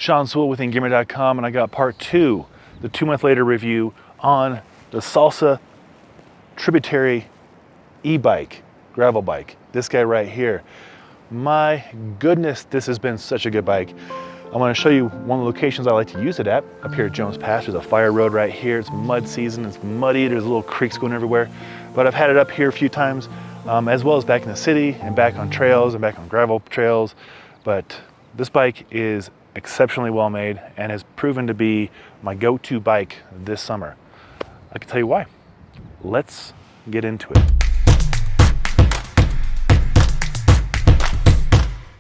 Sean Sewell with Engearment.com, and I got part 2, the 2-month later review on the Salsa Tributary e-bike, gravel bike. This guy right here. My goodness, this has been such a good bike. I want to show you one of the locations I like to use it at. Up here at Jones Pass, there's a fire road right here. It's mud season, it's muddy, there's little creeks going everywhere. But I've had it up here a few times, as well as back in the city and back on trails and back on gravel trails. But this bike is exceptionally well made and has proven to be my go-to bike this summer. I can tell you why. Let's get into it.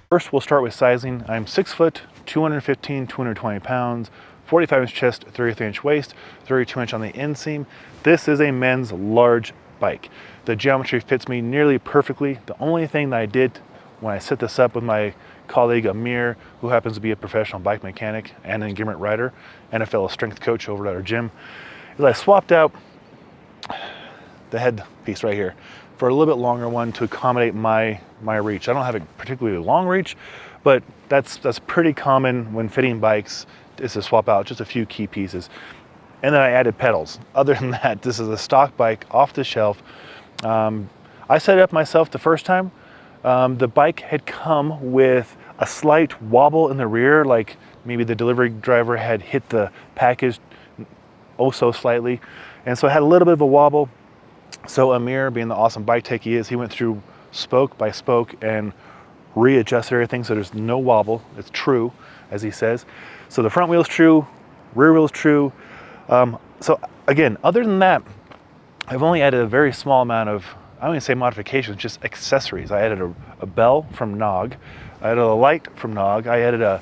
First, we'll start with sizing. I'm 6 foot, 215, 220 pounds, 45-inch chest, 33-inch waist, 32-inch on the inseam. This is a men's large bike. The geometry fits me nearly perfectly. The only thing that I did when I set this up with my colleague Amir, who happens to be a professional bike mechanic and an Engearment rider and a fellow strength coach over at our gym, is I swapped out the head piece right here for a little bit longer one to accommodate my reach. I don't have a particularly long reach, but that's pretty common when fitting bikes, is to swap out just a few key pieces. And then I added pedals. Other than that, this is a stock bike off the shelf. I set it up myself the first time. The bike had come with a slight wobble in the rear, like maybe the delivery driver had hit the package oh so slightly. And so it had a little bit of a wobble. So Amir, being the awesome bike tech he is, he went through spoke by spoke and readjusted everything so there's no wobble. It's true, as he says. So the front wheel's true, rear wheel's true. So again, other than that, I've only added a very small amount of, I don't even say modifications, just accessories. I added a bell from Nog. I added a light from Nog. I added a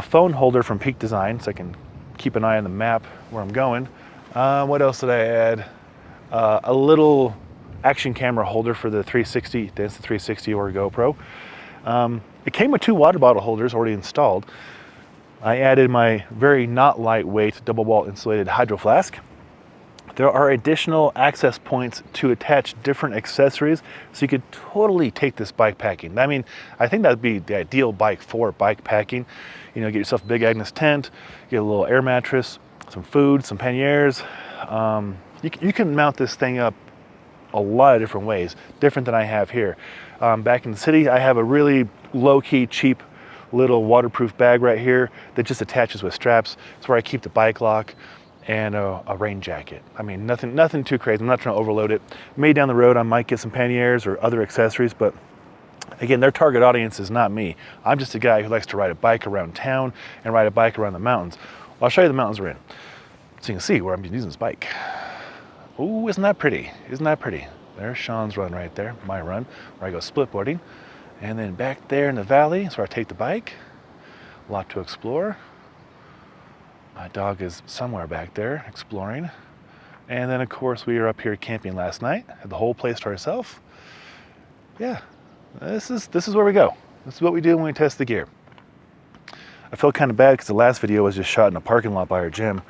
phone holder from Peak Design so I can keep an eye on the map where I'm going. What else did I add? A little action camera holder for the 360, the Insta360 or GoPro. It came with 2 water bottle holders already installed. I added my very not lightweight double wall insulated hydro flask. There are additional access points to attach different accessories, so you could totally take this bike packing. I mean, I think that'd be the ideal bike for bike packing. You know, get yourself a big Agnes tent, get a little air mattress, some food, some panniers. You can mount this thing up a lot of different ways, different than I have here. Back in the city, I have a really low-key, cheap little waterproof bag right here that just attaches with straps. It's where I keep the bike lock and a rain jacket. I mean, nothing too crazy. I'm not trying to overload it. Maybe down the road I might get some panniers or other accessories, but again, their target audience is not me. I'm just a guy who likes to ride a bike around town and ride a bike around the mountains. Well, I'll show you the mountains we're in, so you can see where I'm using this bike. Ooh, isn't that pretty? Isn't that pretty? There's Sean's run right there, my run, where I go splitboarding. And then back there in the valley is where I take the bike. A lot to explore. My dog is somewhere back there exploring. And then of course we were up here camping last night, had the whole place to ourselves. Yeah, this is where we go. This is what we do when we test the gear. I felt kind of bad because the last video was just shot in a parking lot by our gym.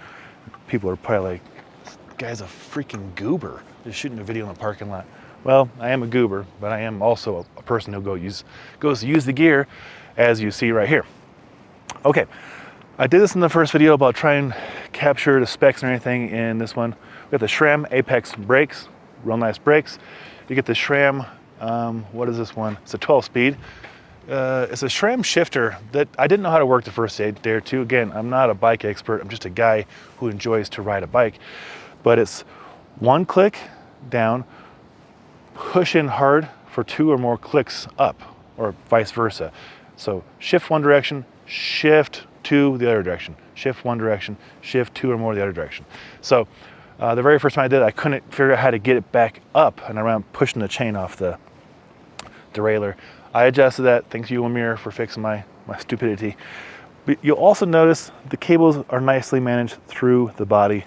People are probably like, this guy's a freaking goober, just shooting a video in the parking lot. Well, I am a goober, but I am also a person who goes to use the gear, as you see right here. Okay, I did this in the first video about trying to capture the specs and everything in this one. We got the SRAM Apex brakes, real nice brakes. You get the SRAM, what is this one? It's a 12-speed. It's a SRAM shifter that I didn't know how to work the first day or two. Again, I'm not a bike expert. I'm just a guy who enjoys to ride a bike. But it's one click down, push in hard for 2 or more clicks up, or vice versa. So shift one direction, shift 2 the other direction, shift one direction, shift 2 or more the other direction. So the very first time I did it, I couldn't figure out how to get it back up, and I ran pushing the chain off the derailleur. I adjusted that. Thanks you, Amir, for fixing my stupidity. But you'll also notice the cables are nicely managed through the body.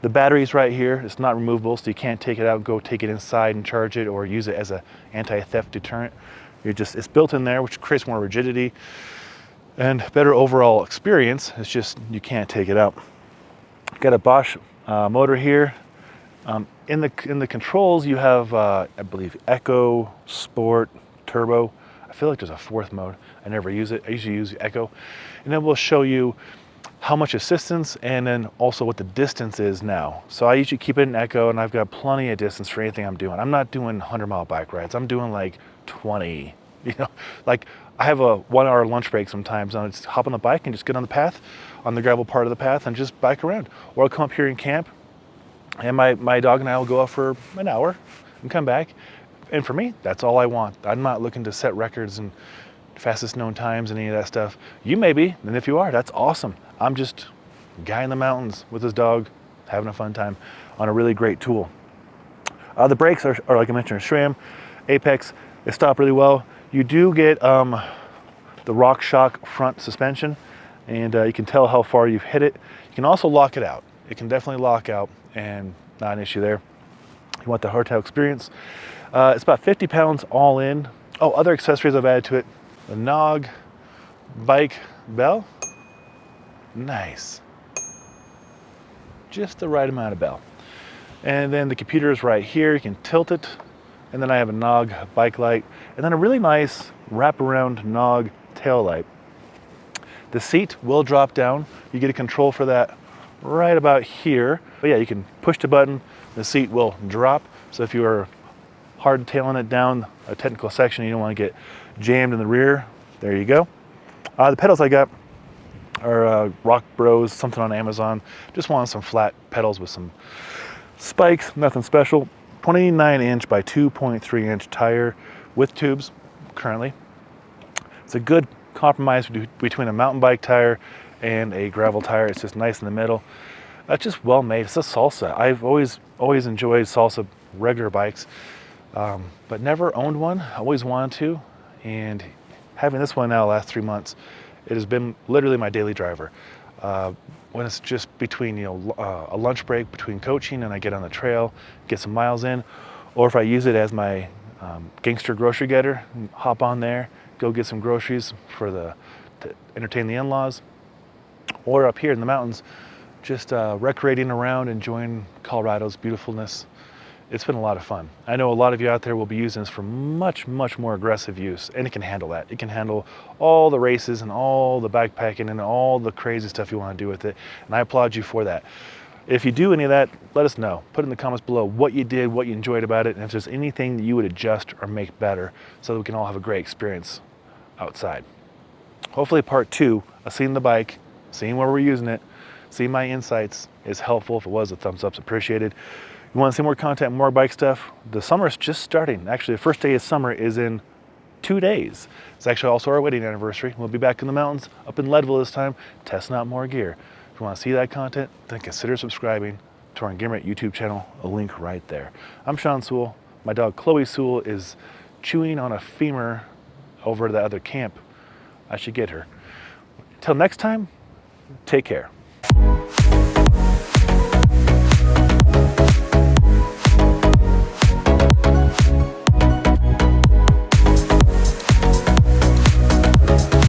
The battery's right here. It's not removable, so you can't take it out and go take it inside and charge it or use it as an anti-theft deterrent. It's built in there, which creates more rigidity and better overall experience. It's just you can't take it out. Got a Bosch motor here. In the controls, you have I believe Eco, Sport, Turbo. I feel like there's a fourth mode. I never use it. I usually use Echo. And then we'll show you how much assistance and then also what the distance is now. So I usually keep it in Echo, and I've got plenty of distance for anything I'm doing. I'm not doing 100-mile bike rides. I'm doing like 20, like I have a 1-hour lunch break sometimes, and I just hop on the bike and just get on the path, on the gravel part of the path, and just bike around. Or I'll come up here and camp, and my dog and I will go out for an hour and come back. And for me, that's all I want. I'm not looking to set records and fastest known times and any of that stuff. You may be, and if you are, that's awesome. I'm just a guy in the mountains with his dog, having a fun time on a really great tool. The brakes are like I mentioned, SRAM, Apex. They stop really well. You do get the RockShox front suspension, and you can tell how far you've hit it. You can also lock it out. It can definitely lock out, and not an issue there. You want the hardtail experience. It's about 50 pounds all in. Oh, other accessories I've added to it. The Nog bike bell. Nice. Just the right amount of bell. And then the computer is right here. You can tilt it. And then I have a Nog bike light. And then a really nice wraparound Nog tail light. The seat will drop down. You get a control for that right about here. But yeah, you can push the button. The seat will drop. So if you are hard tailing it down a technical section, you don't want to get jammed in the rear, there you go. The pedals I got are Rock Bros, something on Amazon. Just wanted some flat pedals with some spikes, nothing special. 29-inch by 2.3-inch tire with tubes currently. It's a good compromise between a mountain bike tire and a gravel tire. It's just nice in the middle. That's just well made. It's a Salsa. I've always enjoyed Salsa regular bikes, but never owned one. I always wanted to, and having this one now the last 3 months, it has been literally my daily driver. When it's just between a lunch break between coaching and I get on the trail, get some miles in, or if I use it as my gangster grocery getter, hop on there, go get some groceries to entertain the in-laws, or up here in the mountains, just recreating around, enjoying Colorado's beautifulness. It's been a lot of fun. I know a lot of you out there will be using this for much, much more aggressive use, and it can handle that. It can handle all the races and all the backpacking and all the crazy stuff you want to do with it, and I applaud you for that. If you do any of that, let us know. Put in the comments below what you did, what you enjoyed about it, and if there's anything that you would adjust or make better so that we can all have a great experience outside. Hopefully part 2 of seeing the bike, seeing where we're using it, seeing my insights is helpful. If it was, a thumbs up's appreciated. You want to see more content, more bike stuff? The summer's just starting. Actually, the first day of summer is in 2 days. It's actually also our wedding anniversary. We'll be back in the mountains, up in Leadville this time, testing out more gear. If you want to see that content, then consider subscribing to our Engearment YouTube channel, a link right there. I'm Sean Sewell. My dog Chloe Sewell is chewing on a femur over at the other camp. I should get her. Till next time, take care.